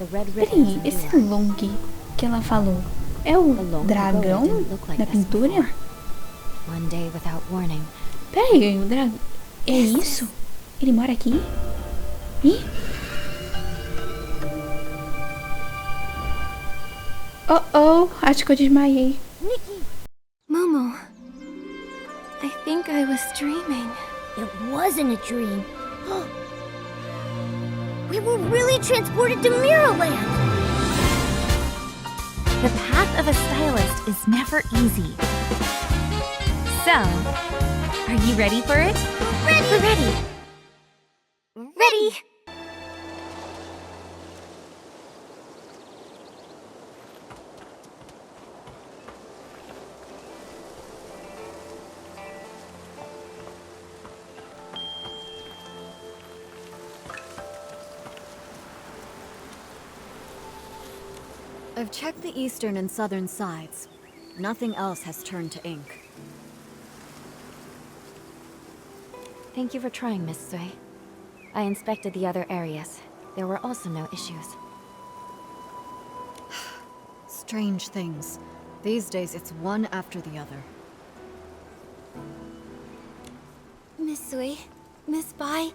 Peraí, esse long que ela falou é o dragão da pintura? Peraí, o dragão... É isso? Ele mora aqui? Ih? Oh, acho que eu desmaiei. Nikki! Momo, I think I was dreaming. It wasn't a dream. We were really transported to Mirrorland! The path of a stylist is never easy. So, are you ready for it? Ready! We're ready! Ready! I've checked the eastern and southern sides. Nothing else has turned to ink. Thank you for trying, Miss Sui. I inspected the other areas. There were also no issues. Strange things. These days it's one after the other. Miss Sui, Miss Bai,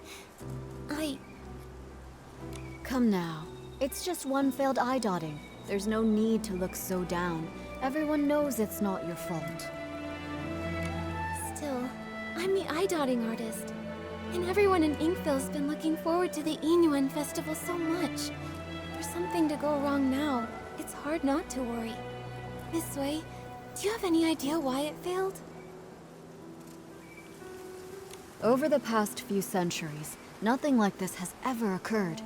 Come now. It's just one failed eye dotting. There's no need to look so down. Everyone knows it's not your fault. Still, I'm the eye-dotting artist. And everyone in Inkville's been looking forward to the Inyuan festival so much. For something to go wrong now, it's hard not to worry. Miss Sui, do you have any idea why it failed? Over the past few centuries, nothing like this has ever occurred.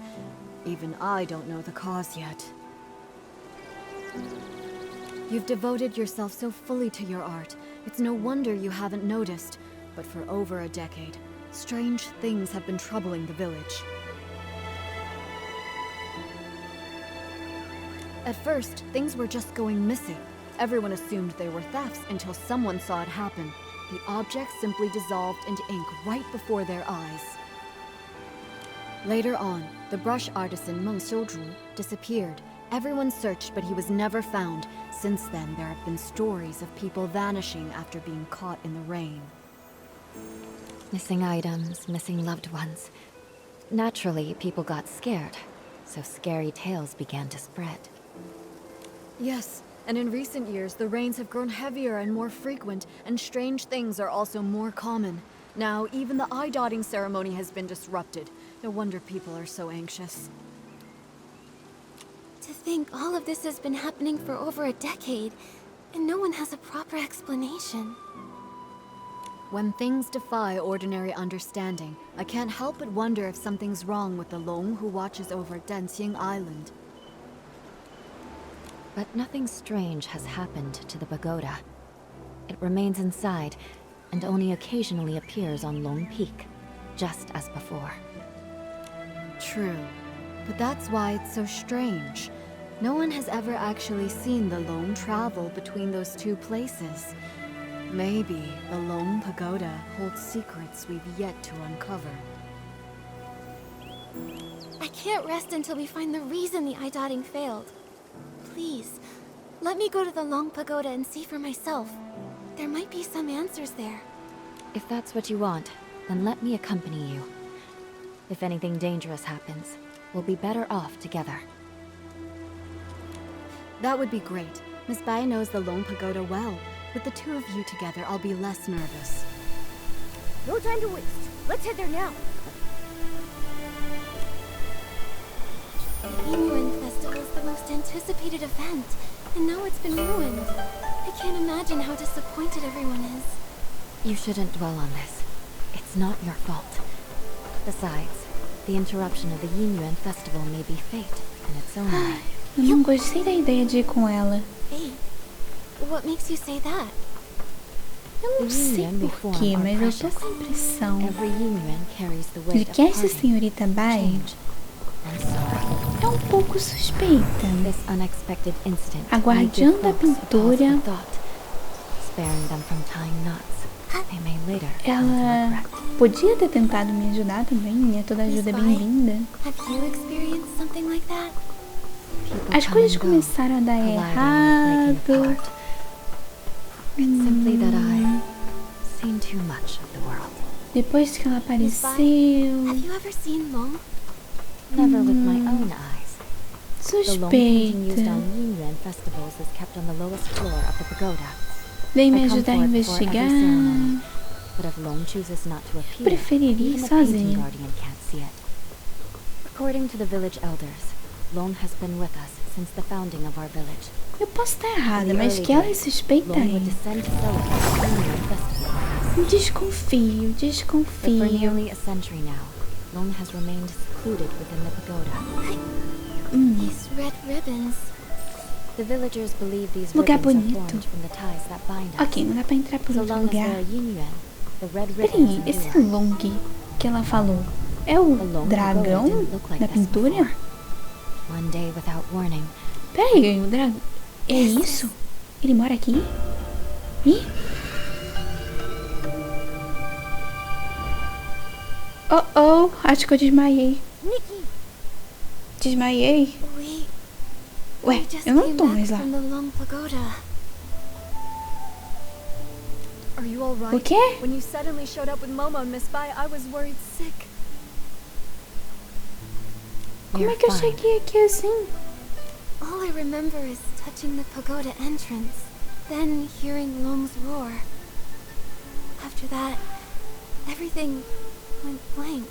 Even I don't know the cause yet. You've devoted yourself so fully to your art. It's no wonder you haven't noticed. But for over a decade, strange things have been troubling the village. At first, things were just going missing. Everyone assumed they were thefts until someone saw it happen. The objects simply dissolved into ink right before their eyes. Later on, the brush artisan Meng Xiuzhu disappeared. Everyone searched, but he was never found. Since then, there have been stories of people vanishing after being caught in the rain. Missing items, missing loved ones. Naturally, people got scared, so scary tales began to spread. Yes, and in recent years, the rains have grown heavier and more frequent, and strange things are also more common. Now, even the eye-dotting ceremony has been disrupted. No wonder people are so anxious. To think all of this has been happening for over a decade, and no one has a proper explanation. When things defy ordinary understanding, I can't help but wonder if something's wrong with the Long who watches over Danxing Island. But nothing strange has happened to the pagoda. It remains inside, and only occasionally appears on Long Peak, just as before. True. But that's why it's so strange. No one has ever actually seen the Long travel between those two places. Maybe the Long Pagoda holds secrets we've yet to uncover. I can't rest until we find the reason the eye-dotting failed. Please, let me go to the Long Pagoda and see for myself. There might be some answers there. If that's what you want, then let me accompany you. If anything dangerous happens, we'll be better off together. That would be great. Miss Bai knows the Long Pagoda well. With the two of you together, I'll be less nervous. No time to waste. Let's head there now. The Inyuan Festival is the most anticipated event, and now it's been ruined. I can't imagine how disappointed everyone is. You shouldn't dwell on this. It's not your fault. Besides, the interruption of the Inyuan Festival may be fate in its own right. Eu não gostei da ideia de ir com ela. Hey, what makes you say that? Eu não sei porquê, mas eu tô com a impressão Every Inyuan carries the de weight que of essa parting, senhorita Bai change, and sorrow. é um pouco suspeita. This unexpected incident may Aguardando give a folks a pause pintura. for thought, sparing them from tying knots. They may later come to Ela regret. podia ter tentado me ajudar também, né? Toda ajuda é Miss Bai? bem-vinda. Have you experienced something like that? People As come coisas and go, começaram a dar colliding and breaking errado. apart. It's simply that I've seen too much of the world. Depois que ela Have apareceu. you ever seen Long? Never with my own eyes. The long painting used Suspeita. on Yunyuan festivals is kept on the lowest floor of the pagoda. Vem me I come ajudar a for it before every investigar. ceremony, but if Long chooses not to appear, Preferiria even ir the painting sozinha. guardian can't see it. According to the village elders, Long has been with us since the founding of our village. Eu posso estar errada, In the mas early que ela é days, suspeita Long would aí. descend to celebrate the Yunyuan festival. Desconfio, But for desconfio. nearly a century now, Long has remained secluded within the pagoda. These red ribbons. The villagers believe these Lugar ribbons are bonito. formed from the ties that bind us. Ok, não dá pra entrar por So outro long as there lugar. are Yunyuan, the red Peraí, ribbons esse endure. Long que ela falou é o The Long dragão pagoda didn't look like da this pintura? before. One day, without warning, Peraí, o dragão. É isso? Ele mora aqui? Ih? Oh, oh, acho que eu desmaiei. Nikki! Desmaiei? Ué, We just eu não came tô back mais lá. from the Long Pagoda. Are you all right? O quê? When you suddenly showed up with Momo and Miss Bai, I was worried sick. Como we're é que eu fine. cheguei aqui assim? All I remember is touching the pagoda entrance, then hearing Long's roar. After that, everything went blank.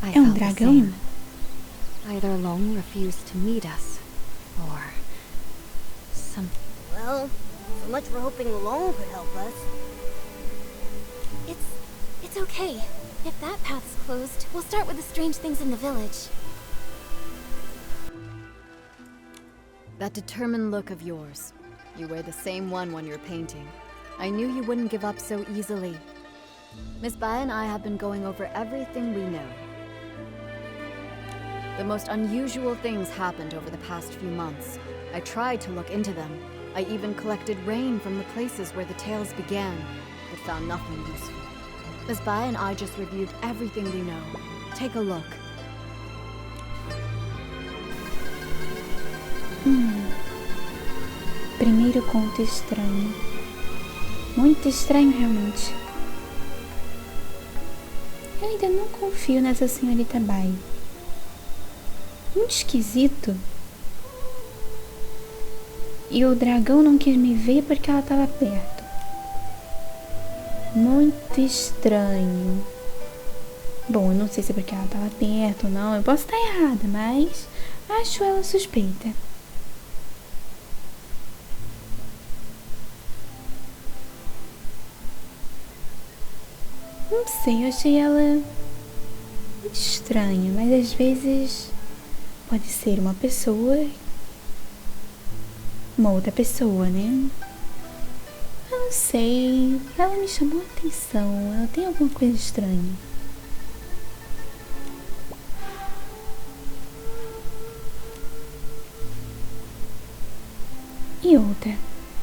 I É um felt the dragão? same. Either Long refused to meet us, or some. Well, so much for hoping Long could help us. It's okay. If that path's closed, we'll start with the strange things in the village. That determined look of yours. You wear the same one when you're painting. I knew you wouldn't give up so easily. Miss Bai and I have been going over everything we know. The most unusual things happened over the past few months. I tried to look into them. I even collected rain from the places where the tales began, but found nothing useful. Miss Bai and I just reviewed everything we know. Take a look. Primeiro conto estranho. Muito estranho, realmente. Eu ainda não confio nessa senhorita Bai. Muito esquisito. E o dragão não quis me ver porque ela estava perto. Muito estranho. Bom, eu não sei se é porque ela estava perto ou não. Eu posso estar errada, mas acho ela suspeita. Não sei, eu achei ela muito estranha, mas às vezes pode ser uma pessoa, uma outra pessoa, né? Eu não sei, ela me chamou a atenção, ela tem alguma coisa estranha. E outra,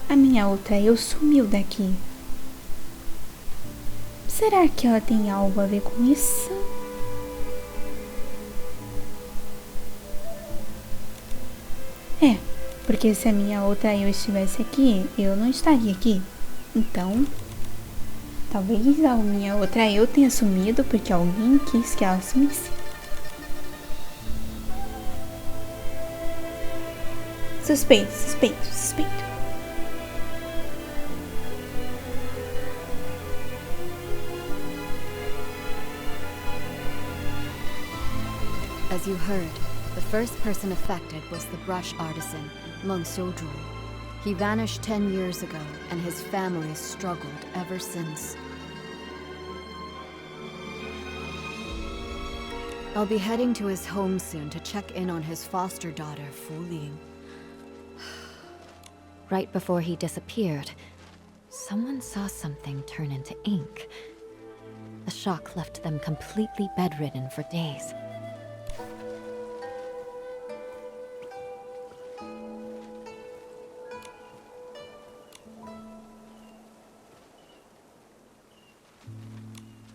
a minha outra eu sumiu daqui. Será que ela tem algo a ver com isso? É, porque se a minha outra eu estivesse aqui, eu não estaria aqui. Então, talvez a minha outra eu tenha sumido porque alguém quis que ela sumisse. Suspeito, suspeito, suspeito. As you heard, the first person affected was the brush artisan, Meng Xiuzhu. He vanished 10 years ago, and his family struggled ever since. I'll be heading to his home soon to check in on his foster daughter, Fu Ling. Right before he disappeared, someone saw something turn into ink. The shock left them completely bedridden for days.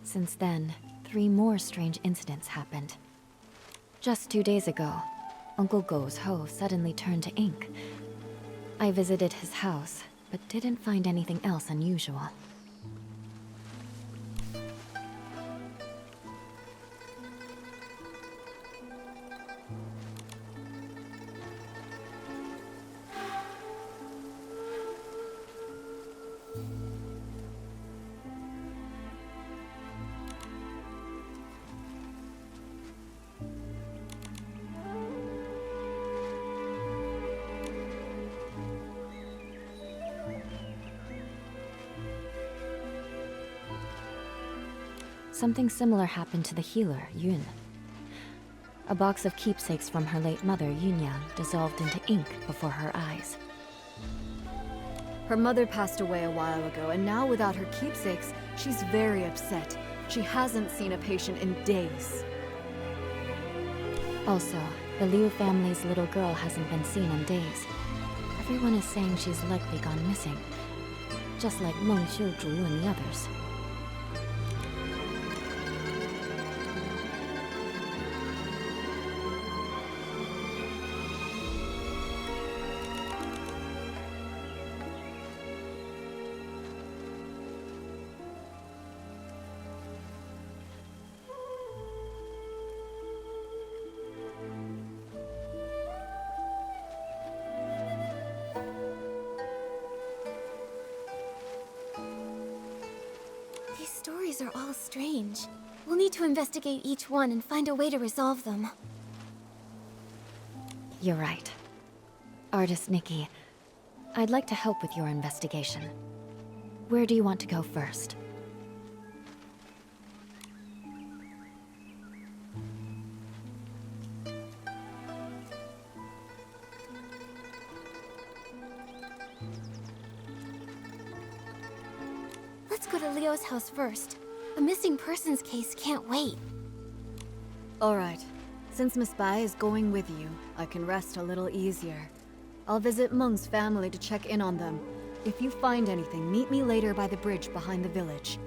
Since then, 3 more strange incidents happened. Just 2 days ago, Uncle Go's hoe suddenly turned to ink. I visited his house, but didn't find anything else unusual. Something similar happened to the healer, Yun. A box of keepsakes from her late mother, Yunyan, dissolved into ink before her eyes. Her mother passed away a while ago, and now without her keepsakes, she's very upset. She hasn't seen a patient in days. Also, the Liu family's little girl hasn't been seen in days. Everyone is saying she's likely gone missing, just like Meng Xiuzhu and the others. These stories are all strange. We'll need to investigate each one and find a way to resolve them. You're right. Artist Nikki, I'd like to help with your investigation. Where do you want to go first? Let's go to Leo's house first. A missing persons case can't wait. Alright. Since Miss Bai is going with you, I can rest a little easier. I'll visit Meng's family to check in on them. If you find anything, meet me later by the bridge behind the village.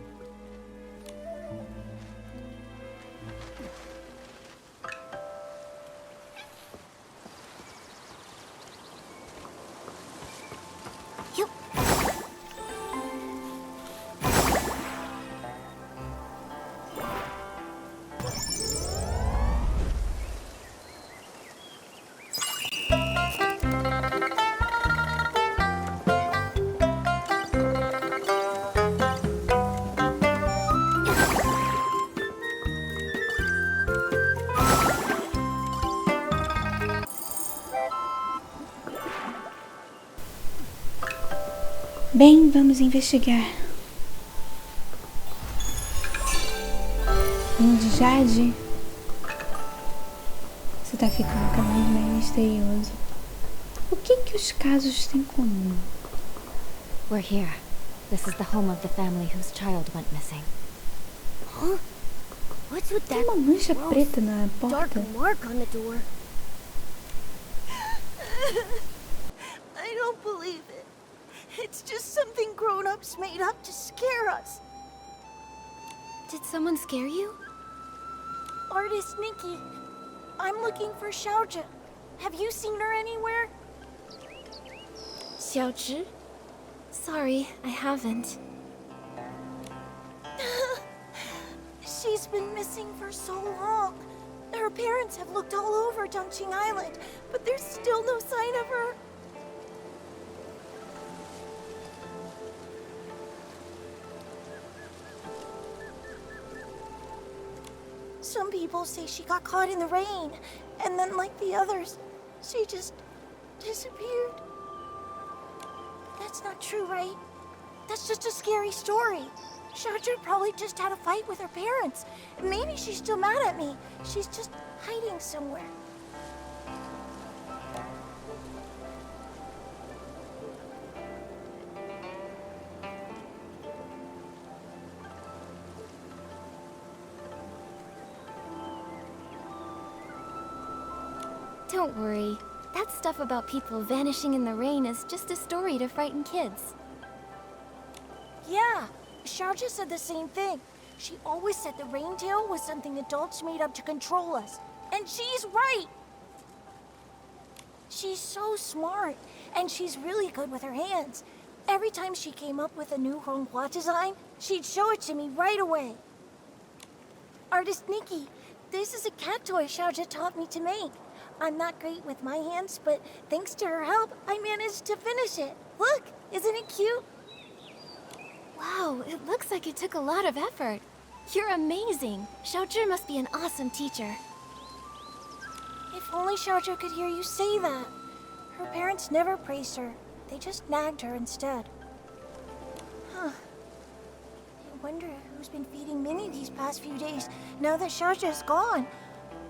Yup. Bem, vamos investigar. De Jade? Você tá ficando cada vez mais misterioso. O que os casos têm em comum? We're here. This is the home of the family whose child went missing. Huh? What's with Tem that uma mancha gross, preta na dark porta. mark on the door? I don't believe it. It's just something grown-ups made up to scare us. Did someone scare you? Artist Nikki, I'm looking for Xiaozhi. Have you seen her anywhere? Xiaozhi? Sorry, I haven't. She's been missing for so long. Her parents have looked all over Dongqing Island, but there's still no sign of her. Some people say she got caught in the rain, and then like the others, she just disappeared. That's not true, right? That's just a scary story. Xiaozhi probably just had a fight with her parents. Maybe she's still mad at me. She's just hiding somewhere. Don't worry. That stuff about people vanishing in the rain is just a story to frighten kids. Yeah, Xiaozhi said the same thing. She always said the rain tail was something adults made up to control us. And she's right! She's so smart, and she's really good with her hands. Every time she came up with a new Honghua design, she'd show it to me right away. Artist Nikki, this is a cat toy Xiaozhi taught me to make. I'm not great with my hands, but thanks to her help, I managed to finish it. Look, isn't it cute? Wow, it looks like it took a lot of effort. You're amazing. Xiaozhi must be an awesome teacher. If only Xiaozhi could hear you say that. Her parents never praised her. They just nagged her instead. Huh. I wonder who's been feeding Minnie these past few days, now that Xiaozhi is gone.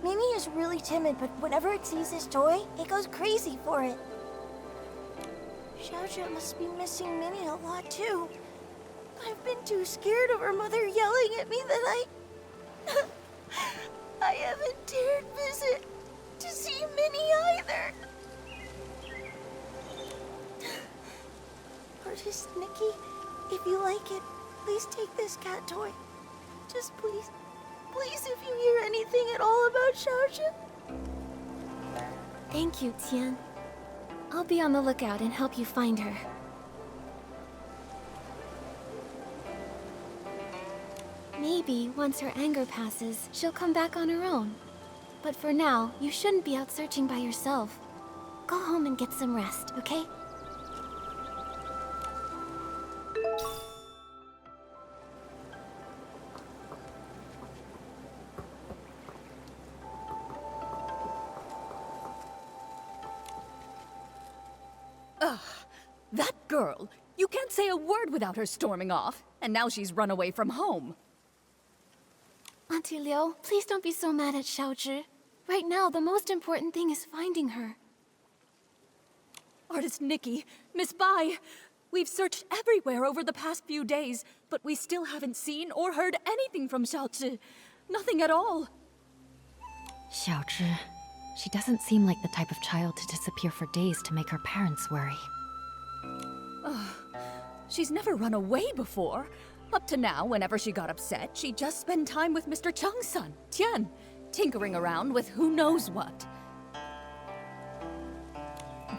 Minnie is really timid, but whenever it sees this toy, it goes crazy for it. Xiaozhi must be missing Minnie a lot too. I've been too scared of her mother yelling at me that I haven't dared visit to see Minnie either. Artist Nikki, if you like it, please take this cat toy. Just please, please, if you hear anything at all about Xiaozhi. Thank you, Tian. I'll be on the lookout and help you find her. Maybe once her anger passes, she'll come back on her own. But for now, you shouldn't be out searching by yourself. Go home and get some rest, okay? That girl! You can't say a word without her storming off, and now she's run away from home. Auntie Liu, please don't be so mad at Xiaozhi. Right now, the most important thing is finding her. Artist Nikki, Miss Bai, we've searched everywhere over the past few days, but we still haven't seen or heard anything from Xiaozhi. Nothing at all. Xiaozhi. She doesn't seem like the type of child to disappear for days to make her parents worry. She's never run away before. Up to now, whenever she got upset, she'd just spend time with Mr. Cheng's son, Tian, tinkering around with who knows what.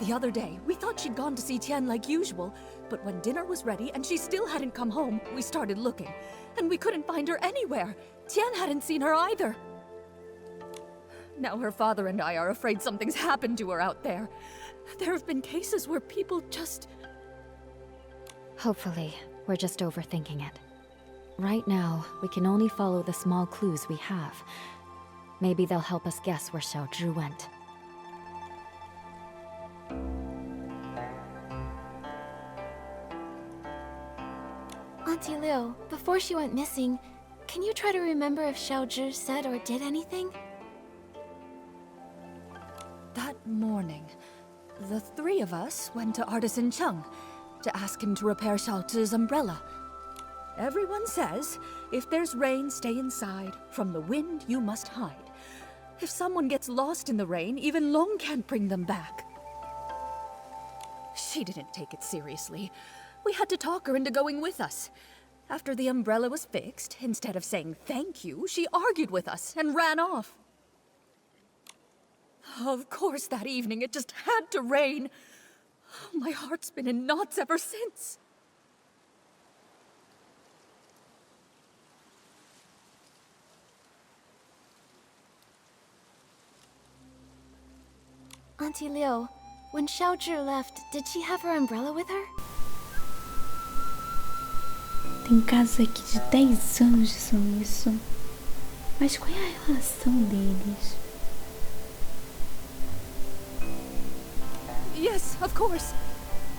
The other day, we thought she'd gone to see Tian like usual, but when dinner was ready and she still hadn't come home, we started looking, and we couldn't find her anywhere. Tian hadn't seen her either. Now her father and I are afraid something's happened to her out there. There have been cases where people just... Hopefully, we're just overthinking it. Right now, we can only follow the small clues we have. Maybe they'll help us guess where Xiaozhi went. Auntie Liu, before she went missing, can you try to remember if Xiaozhi said or did anything? That morning, the three of us went to Artisan Cheng to ask him to repair Xiaozhi's umbrella. Everyone says, if there's rain, stay inside. From the wind, you must hide. If someone gets lost in the rain, even Long can't bring them back. She didn't take it seriously. We had to talk her into going with us. After the umbrella was fixed, instead of saying thank you, she argued with us and ran off. Of course, that evening it just had to rain. My heart's been in knots ever since. Auntie Liu, when Xiaozhi left, did she have her umbrella with her? Tem casos aqui de 10 anos de sumiço. Mas qual é a relação deles? Yes, of course.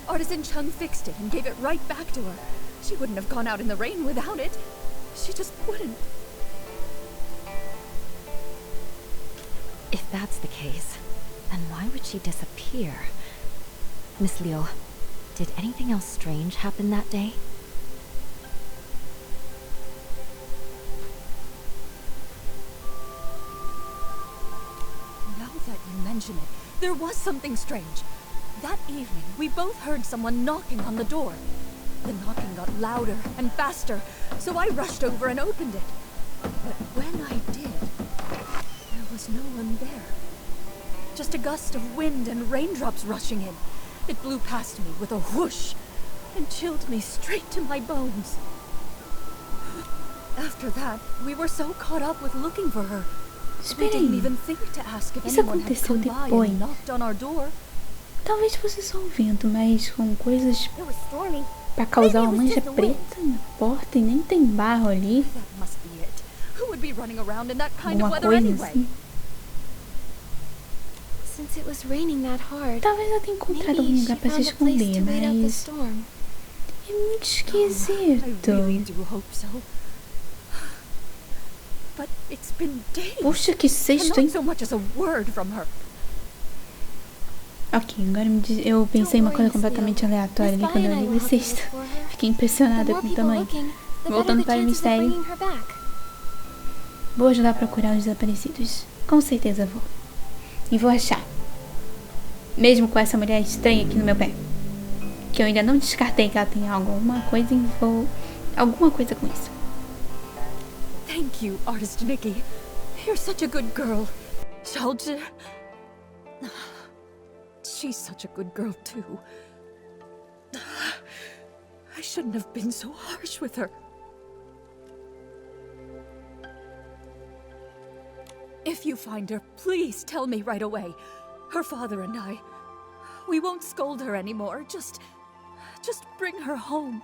Artisan Cheng fixed it and gave it right back to her. She wouldn't have gone out in the rain without it. She just wouldn't. If that's the case, then why would she disappear? Miss Liu, did anything else strange happen that day? Now that you mention it, there was something strange. That evening, we both heard someone knocking on the door. The knocking got louder and faster, so I rushed over and opened it. But when I did, there was no one there. Just a gust of wind and raindrops rushing in. It blew past me with a whoosh and chilled me straight to my bones. After that, we were so caught up with looking for her. We Espera didn't aí. even think to ask if Isso anyone had aconteceu come by depois. and knocked on our door. Talvez fosse só o vento, mas com coisas It was stormy. pra causar uma Maybe it mancha was just the wind. preta na porta e nem tem barro ali. That must be it. Who would be running around in that kind of Alguma weather coisa anyway? assim. Since it was raining that hard, Talvez ela tenha encontrado algum maybe she lugar pra se found a place esconder, to wait out the mas storm. é muito I esquisito. really do hope so. But it's been days. Poxa, que And sexto, not hein? so much as a word from her. Ok, agora eu pensei em uma coisa completamente aleatória ali quando eu li o sexto. Fiquei The impressionada more com o people tamanho. looking, the better Voltando the para o chances of mistério. bringing her back. Vou ajudar a procurar os desaparecidos. Com certeza vou. E vou achar. Mesmo com essa mulher estranha aqui no meu pé. Que eu ainda não descartei que ela tem alguma coisa alguma coisa com isso. Thank you, Artist Nikki. You're such a good girl. Xiaozhi. She's such a good girl, too. I shouldn't have been so harsh with her. If you find her, please tell me right away. Her father and I, we won't scold her anymore. Just bring her home.